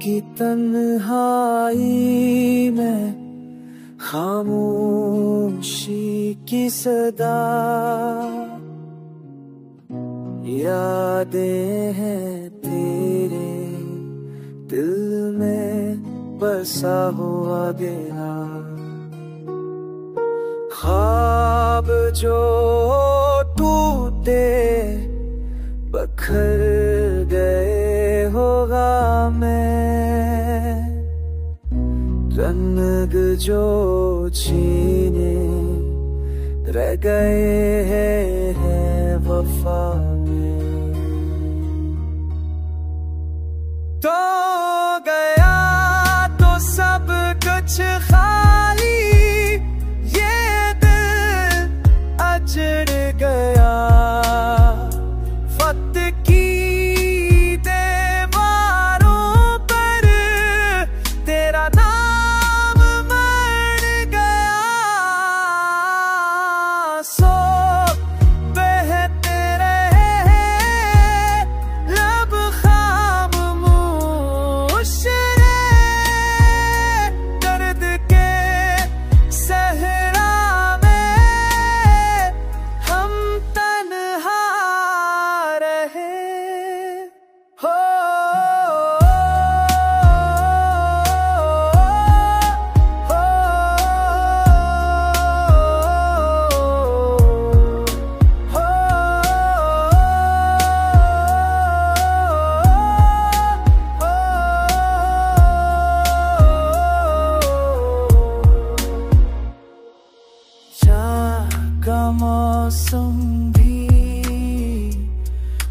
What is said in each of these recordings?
की तन्हाई में खामोशी की सदा, यादें हैं तेरे दिल में बसा हुआ गया। ख्वाब जो टूटे बखर गए होगा मैं, रंग जो छीने रह गए हैं वफा में। तो गया तो सब कुछ खाली, ये दिल अजड़ गया। वक्त की दीवारों पर तेरा नाम मर गया। सो बहते रहे लब खामोश रहे, दर्द के सहरा में हम तन्हा रहे। हो का मौसम भी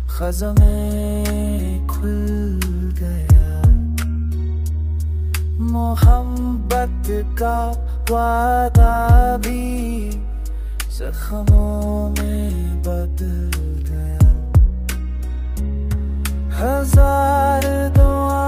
खज़ां में खुल गया। मोहब्बत का वादा भी जख्मों में बदल गया। हजार दुआ